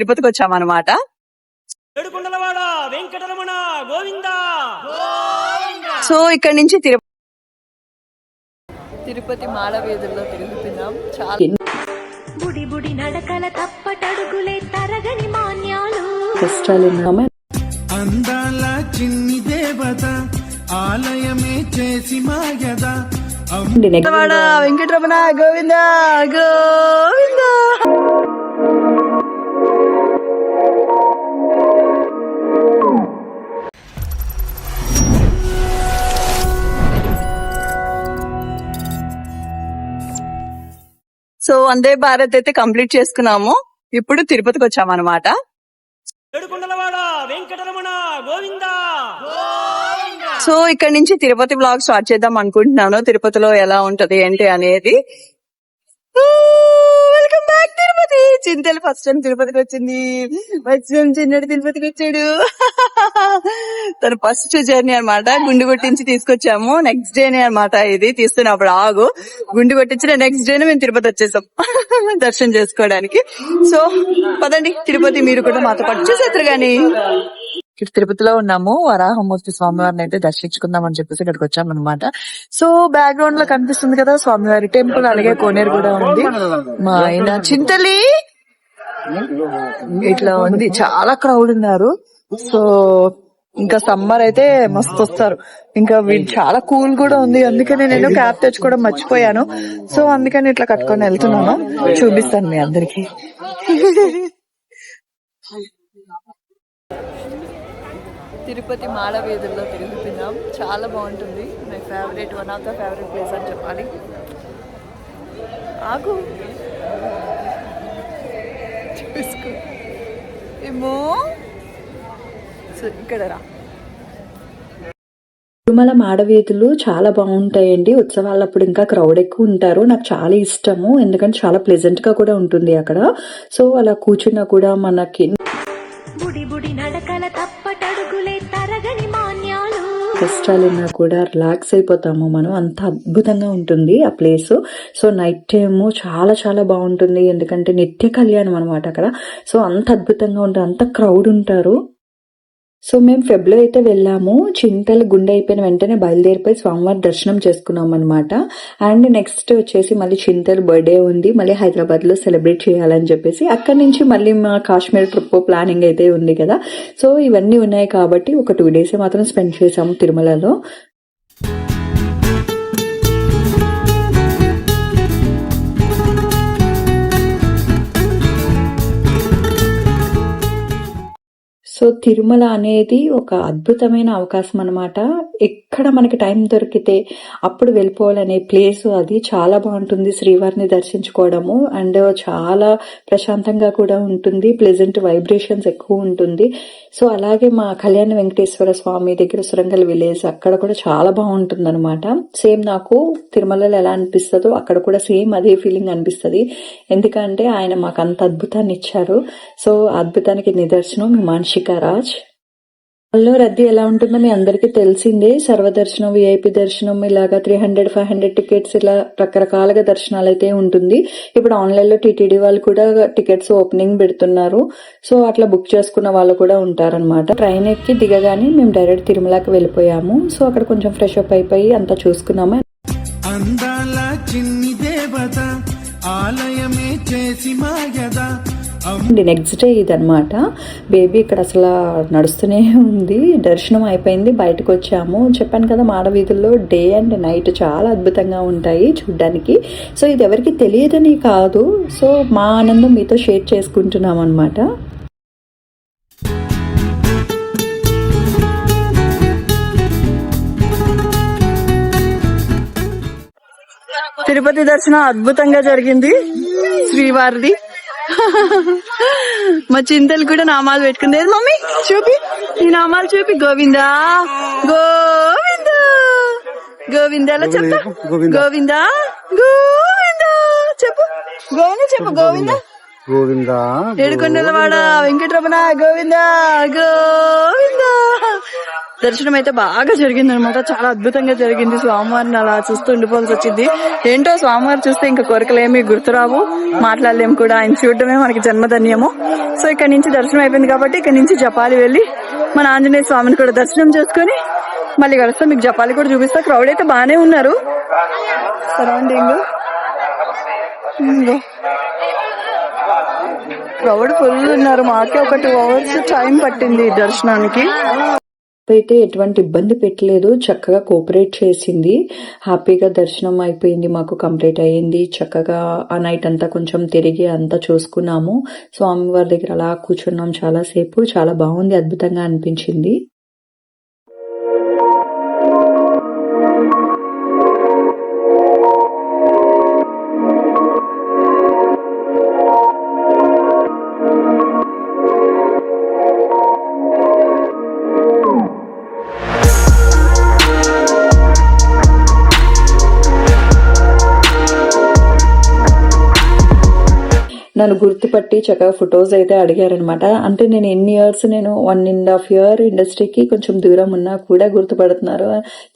తిరుపతికి వచ్చామన్నమాట. సో ఇక్కడ నుంచి తిరుపతి మాడ వీధుల్లో తిరుగుతున్నాం. చాలా బుడి బుడి నడకల తప్పటడుగులే తరగని మాన్యాలు కష్టాలు అందాల చిన్ని దేవత ఆలయమే చేసి మాయద వెంకటరమణ గోవింద గోవింద. సో వందే భారత్ అయితే కంప్లీట్ చేసుకున్నాము. ఇప్పుడు తిరుపతికి వచ్చామన్నమాట. సో ఇక్కడ నుంచి తిరుపతి బ్లాగ్ స్టార్ట్ చేద్దాం అనుకుంటున్నాను. తిరుపతిలో ఎలా ఉంటది ఏంటి అనేది. Welcome back Tirupati. చింతలు ఫస్ట్ టైం తిరుపతికి వచ్చింది. ఫస్ట్ టైం చిన్నడు తిరుపతికి వచ్చాడు. తన ఫస్ట్ జర్నీ అనమాట. గుండు కొట్టించి తీసుకొచ్చాము. నెక్స్ట్ డేనే అనమాట ఇది తీస్తున్నప్పుడు. ఆగు గుండు కొట్టించిన నెక్స్ట్ డేనే మేము తిరుపతి వచ్చేసాం దర్శనం చేసుకోవడానికి. సో పదండి తిరుపతి మీరు కూడా మాతో పాటు చూసేస్తారు గానీ. ఇక్కడ తిరుపతిలో ఉన్నాము. వరాహమూర్తి స్వామివారిని అయితే దర్శించుకుందాం అని చెప్పేసి ఇక్కడికి వచ్చాం అనమాట. సో బ్యాక్గ్రౌండ్ లో కనిపిస్తుంది కదా స్వామివారి టెంపుల్, అలాగే కోనేరు కూడా ఉంది. మా ఆయన చింతలి ఇట్లా ఉంది. చాలా క్రౌడ్ ఉన్నారు. సో ఇంకా సమ్మర్ అయితే మస్తు వస్తారు. ఇంకా చాలా కూల్ కూడా ఉంది. అందుకని నేను క్యాప్ తెచ్చుకోవడం మర్చిపోయాను. సో అందుకని ఇట్లా కట్టుకొని వెళ్తున్నాను. చూపిస్తాను మీ అందరికి. తిరుపతి మాడ వీధుల్లో తిరుగుతున్నాం. చాలా బాగుంటుంది. My favourite, one of the favourite place అని చెప్పాలి. ఆగు చూసుకో ఏమో. ఇక్కడ రా. తిరుమల మాడవీధులు చాలా బాగుంటాయండి. ఉత్సవాలప్పుడు ఇంకా క్రౌడ్ ఎక్కువ ఉంటారు. నాకు చాలా ఇష్టము, ఎందుకంటే చాలా ప్లెజెంట్ గా కూడా ఉంటుంది అక్కడ. సో అలా కూర్చున్నా కూడా మనకి బుడి బుడి నడకల తప్పటడుగులే తరగని మాన్యాలు కష్టాలున్నా కూడా రిలాక్స్ అయిపోతాము మనం. అంత అద్భుతంగా ఉంటుంది ఆ ప్లేస్. సో నైట్ టైము చాలా చాలా బాగుంటుంది, ఎందుకంటే నిత్య కళ్యాణం అనమాట అక్కడ. సో అంత అద్భుతంగా ఉంటుంది, అంత క్రౌడ్ ఉంటారు. సో మేము ఫెబ్లో అయితే వెళ్ళాము. చింతలు గుండె అయిపోయిన వెంటనే బయలుదేరిపోయి స్వామివారి దర్శనం చేసుకున్నాం అనమాట. అండ్ నెక్స్ట్ వచ్చేసి మళ్ళీ చింతలు బర్త్డే ఉంది, మళ్ళీ హైదరాబాద్ లో సెలబ్రేట్ చేయాలని చెప్పేసి అక్కడి నుంచి మళ్ళీ మా కాశ్మీర్ ట్రిప్ ప్లానింగ్ అయితే ఉంది కదా. సో ఇవన్నీ ఉన్నాయి కాబట్టి ఒక 2 days మాత్రం స్పెండ్ చేసాము తిరుమలలో. సో తిరుమల అనేది ఒక అద్భుతమైన అవకాశం అనమాట. ఎక్కడ మనకి టైం దొరికితే అప్పుడు వెళ్ళిపోవాలనే ప్లేస్ అది. చాలా బాగుంటుంది శ్రీవారిని దర్శించుకోవడము. అండ్ చాలా ప్రశాంతంగా కూడా ఉంటుంది, ప్లెజెంట్ వైబ్రేషన్స్ ఎక్కువ ఉంటుంది. సో అలాగే మా కళ్యాణ వెంకటేశ్వర స్వామి దగ్గర సురంగల్ విలేజ్ అక్కడ కూడా చాలా బాగుంటుంది అనమాట. సేమ్ నాకు తిరుమలలో ఎలా అనిపిస్తుందో అక్కడ కూడా సేమ్ అదే ఫీలింగ్ అనిపిస్తుంది, ఎందుకంటే ఆయన మాకు అంత అద్భుతాన్ని ఇచ్చారు. సో అద్భుతానికి నిదర్శనం మీ మానసిక రాజ్. లో రద్దీ ఎలా ఉంటుందో మీ అందరికీ తెలిసిందే. సర్వదర్శనం, విఐపి దర్శనం, ఇలాగా 300-500 టికెట్స్, ఇలా రకరకాలుగా దర్శనాలు అయితే ఉంటుంది. ఇప్పుడు ఆన్లైన్ లో టీటీడీ వాళ్ళు కూడా టికెట్స్ ఓపెనింగ్ పెడుతున్నారు. సో అట్లా బుక్ చేసుకున్న వాళ్ళు కూడా ఉంటారనమాట. ట్రైన్ ఎక్కి దిగగానే మేము డైరెక్ట్ తిరుమలకి వెళ్ళిపోయాము. సో అక్కడ కొంచెం ఫ్రెష్ అప్ అయిపోయి అంతా చూసుకున్నాము. అందాల చిన్ని దేవత ఆలయమే చేసి మాయద. నెక్స్ట్ డే ఇదనమాట. బేబీ ఇక్కడ అసలు నడుస్తూనే ఉంది. దర్శనం అయిపోయింది, బయటకు వచ్చాము. చెప్పాను కదా మాడవీధుల్లో డే అండ్ నైట్ చాలా అద్భుతంగా ఉంటాయి చూడ్డానికి. సో ఇది ఎవరికి తెలియదని కాదు, సో మా ఆనందం మీతో షేర్ చేసుకుంటున్నాం అనమాట. తిరుపతి దర్శనం అద్భుతంగా జరిగింది శ్రీవారిది. మా చింతలు కూడా నామాలు పెట్టుకుంది. మమ్మీ చూపి, ఈ నామాలు చూపి. గోవిందా గోవిందా గోవిందాలో చెప్తా. గోవిందా గోవిందా చెప్పు. గోవింద చెప్పు. గోవిందా దర్శనం అయితే బాగా జరిగింది అనమాట. చాలా అద్భుతంగా జరిగింది. స్వామివారిని అలా చూస్తూ ఉండిపోవాల్సి వచ్చింది. ఏంటో స్వామివారు చూస్తే ఇంకా కోరికలేమి గుర్తురావు, మాట్లాడలేము కూడా. ఆయన చూడడమే మనకి జన్మధన్యము. సో ఇక్కడ నుంచి దర్శనం అయిపోయింది కాబట్టి ఇక్కడ నుంచి జపాలి వెళ్ళి మన ఆంజనేయ స్వామిని కూడా దర్శనం చేసుకుని మళ్ళీ కలుస్తా. మీకు జపాలి కూడా చూపిస్తా. క్రౌడ్ అయితే బాగానే ఉన్నారు సరౌండింగ్. క్రౌడ్ ఫుల్ ఉన్నారు. మాకే ఒక 2 hours టైం పట్టింది దర్శనానికి. అయితే ఎటువంటి ఇబ్బంది పెట్టలేదు, చక్కగా కోఆపరేట్ చేసింది. హ్యాపీగా దర్శనం అయిపోయింది, మాకు కంప్లీట్ అయ్యింది. చక్కగా ఆ నైట్ అంతా కొంచెం తిరిగి అంతా చూసుకున్నాము. స్వామివారి దగ్గర అలా కూర్చున్నాం చాలా సేపు. చాలా బాగుంది, అద్భుతంగా అనిపించింది. నన్ను గుర్తుపట్టి చక్కగా ఫొటోస్ అయితే అడిగారనమాట. అంటే నేను ఎన్ని ఇయర్స్, నేను 1.5 year ఇండస్ట్రీకి కొంచెం దూరం ఉన్నా కూడా గుర్తుపడుతున్నారు.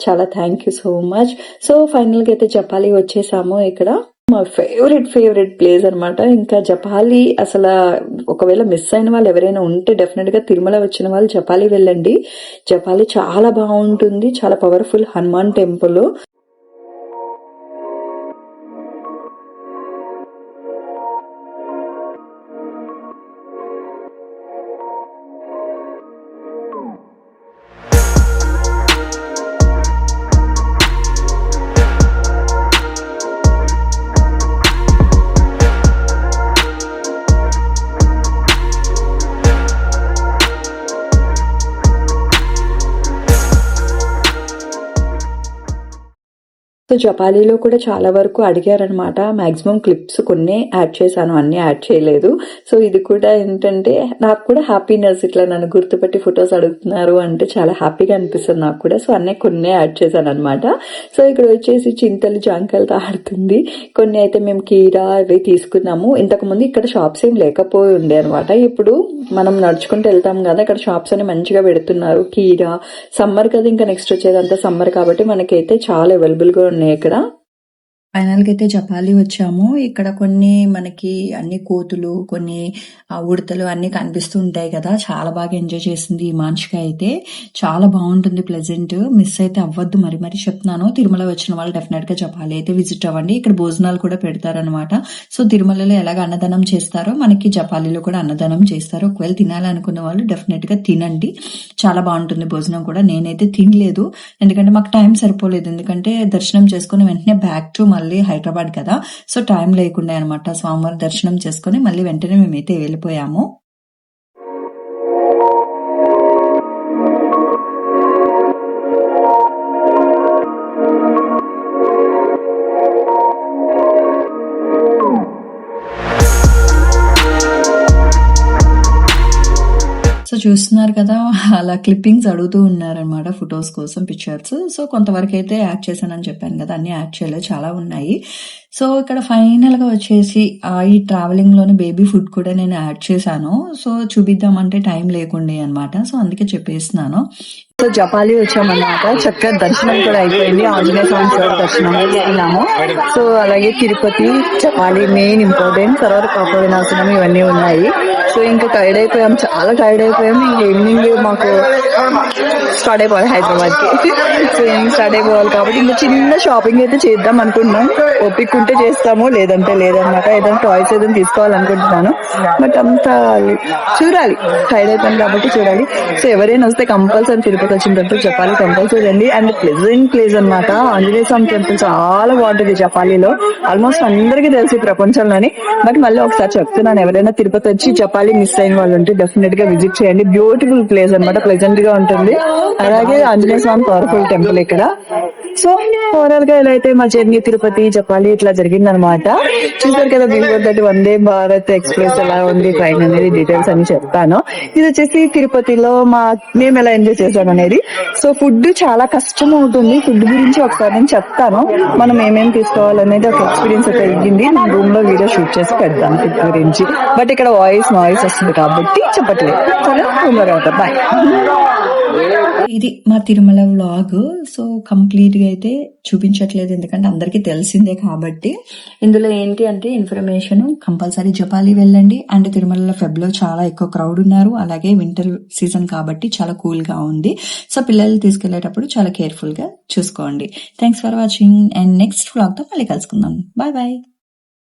చాలా thank you so much. So final గా అయితే జపాలి వచ్చేసాము. ఇక్కడ మా ఫేవరెట్ ప్లేస్ అనమాట. ఇంకా జపాలి అసలు ఒకవేళ మిస్ అయిన వాళ్ళు ఎవరైనా ఉంటే డెఫినెట్ గా తిరుమల వచ్చిన వాళ్ళు జపాలి వెళ్ళండి. జపాలి చాలా బాగుంటుంది, చాలా పవర్ఫుల్ హనుమాన్ టెంపుల్. సో జపాలీలో కూడా చాలా వరకు అడిగారనమాట. మాక్సిమం క్లిప్స్ కొన్ని యాడ్ చేశాను, అన్ని యాడ్ చేయలేదు. సో ఇది కూడా ఏంటంటే నాకు కూడా హ్యాపీనెస్, ఇట్లా నన్ను గుర్తుపట్టి ఫొటోస్ అడుగుతున్నారు అంటే చాలా హ్యాపీగా అనిపిస్తుంది నాకు కూడా. సో అన్నీ కొన్ని యాడ్ చేశాను అనమాట. సో ఇక్కడ వచ్చేసి చింతలు జాంకాయలతో ఆడుతుంది. కొన్ని అయితే మేము కీరా అవి తీసుకున్నాము. ఇంతకు ముందు ఇక్కడ షాప్స్ ఏం లేకపోయి ఉండే అనమాట. ఇప్పుడు మనం నడుచుకుంటూ వెళ్తాం కదా, ఇక్కడ షాప్స్ అని మంచిగా పెడుతున్నారు. కీరా సమ్మర్ కదా, ఇంకా నెక్స్ట్ వచ్చేదంతా సమ్మర్ కాబట్టి మనకైతే చాలా అవైలబుల్ గా ఉన్నాయి ఇక్కడ. ఫైనల్ గా అయితే జపాలి వచ్చాము. ఇక్కడ కొన్ని మనకి అన్ని కోతులు, కొన్ని ఉడతలు అన్ని కనిపిస్తూ ఉంటాయి కదా. చాలా బాగా ఎంజాయ్ చేసింది ఈ మాన్షిక అయితే. చాలా బాగుంటుంది, ప్లెజెంట్. మిస్ అయితే అవ్వద్దు, మరి చెప్తున్నాను. తిరుమల వచ్చిన వాళ్ళు డెఫినెట్ గా జపాలి అయితే విజిట్ అవ్వండి. ఇక్కడ భోజనాలు కూడా పెడతారనమాట. సో తిరుమలలో ఎలాగ అన్నదానం చేస్తారో మనకి జపాలిలో కూడా అన్నదానం చేస్తారు. ఒకవేళ తినాలనుకున్న వాళ్ళు డెఫినెట్ గా తినండి, చాలా బాగుంటుంది భోజనం కూడా. నేనైతే తినలేదు, ఎందుకంటే మాకు టైం సరిపోలేదు. ఎందుకంటే దర్శనం చేసుకుని వెంటనే బ్యాక్ టు మళ్ళీ హైదరాబాద్ కదా, సో టైం లేకుండా అనమాట. స్వామివారి దర్శనం చేసుకుని మళ్ళీ వెంటనే మేమైతే వెళ్ళిపోయాము. సో చూస్తున్నారు కదా, అలా క్లిప్పింగ్స్ అడుగుతూ ఉన్నారనమాట ఫొటోస్ కోసం, పిక్చర్స్. సో కొంతవరకు అయితే యాడ్ చేశానని చెప్పాను కదా, అన్ని యాడ్ చేయలేదు, చాలా ఉన్నాయి. సో ఇక్కడ ఫైనల్ గా వచ్చేసి ఈ ట్రావెలింగ్ లోని బేబీ ఫుడ్ కూడా నేను యాడ్ చేశాను. సో చూపిద్దామంటే టైం లేకుండే అనమాట, సో అందుకే చెప్పేస్తున్నాను. సో జపాలి వచ్చామన్నమాట. చక్కగా దర్శనం కూడా అయిపోయింది. ఆంజనేయ స్వామి దర్శనం వెళ్ళాము. సో అలాగే తిరుపతి, జపాలి మెయిన్ ఇంపార్టెంట్, తర్వాత కాపాడినాశనం ఇవన్నీ ఉన్నాయి. సో ఇంకా టైర్డ్ అయిపోయాం, చాలా టైర్డ్ అయిపోయాం. ఇంకా ఈవినింగ్ మాకు స్టార్ట్ అయిపోవాలి హైదరాబాద్ కి. సో స్టార్ట్ అయిపోవాలి కాబట్టి ఇంకా చిన్న షాపింగ్ అయితే చేద్దాం అనుకుంటున్నాం. ఓపిక ఉంటే చేస్తాము, లేదంటే లేదనమాట. ఏదైనా టాయ్స్ ఏదైనా తీసుకోవాలనుకుంటున్నాను, బట్ అంతా చూడాలి, టైర్డ్ అయిపోయాను కాబట్టి చూడాలి. సో ఎవరైనా వస్తే కంపల్సరీ తిరుపతి వచ్చిన టెంపుల్ జపాలి కంపల్సరీ అండి. అండ్ ప్లెజెంట్ ప్లేస్ అనమాట. ఆంజనేయ స్వామి టెంపుల్ చాలా బాగుంటుంది జపాలిలో. ఆల్మోస్ట్ అందరికీ తెలుసు ప్రపంచంలోని, బట్ మళ్ళీ ఒకసారి చెప్తున్నాను, ఎవరైనా తిరుపతి వచ్చి జపాలి మిస్ అయిన వాళ్ళు ఉంటే డెఫినెట్ గా విజిట్ చేయండి. బ్యూటిఫుల్ ప్లేస్ అనమాట, ప్లెజెంట్ గా ఉంటుంది. అలాగే ఆంజనేయ స్వామి పవర్ఫుల్ టెంపుల్ ఇక్కడ. సో ఓవరాల్ గా ఇలా అయితే మా జర్నీ తిరుపతి జపాలి ఇట్లా జరిగిందనమాట. చూసారు కదా, before that Vande Bharat express ఎలా ఉంది ట్రైన్ అనేది డీటెయిల్స్ అని చెప్తాను. ఇది వచ్చేసి తిరుపతిలో మేము ఎలా ఎంజాయ్ చేసాం అనేది. సో ఫుడ్ చాలా కష్టం అవుతుంది, ఫుడ్ గురించి ఒకసారి నేను చెప్తాను. మనం ఏమేమి తీసుకోవాలనేది ఒక ఎక్స్పీరియన్స్ అయితే అయ్యింది. నేను రూమ్ లో వీడియో షూట్ చేసి పెడతాను ఫుడ్ గురించి, బట్ ఇక్కడ నాయిస్ వస్తుంది కాబట్టి చెప్పట్లేదు. సరే, రూమ్ లో కలుగుతాం. బాయ్. ఇది మా తిరుమల వ్లాగ్. సో కంప్లీట్ గా అయితే చూపించట్లేదు, ఎందుకంటే అందరికీ తెలిసిందే కాబట్టి. ఇందులో ఏంటి అంటే ఇన్ఫర్మేషన్ కంపల్సరీ జపాలి వెళ్ళండి. అండ్ తిరుమలలో ఫెబ్లో చాలా ఎక్కువ క్రౌడ్ ఉన్నారు, అలాగే వింటర్ సీజన్ కాబట్టి చాలా కూల్ గా ఉంది. సో పిల్లల్ని తీసుకెళ్లేటప్పుడు చాలా కేర్ఫుల్ గా చూసుకోండి. Thanks for watching and next vlog తో మళ్ళీ కలుసుకుందాం. Bye bye.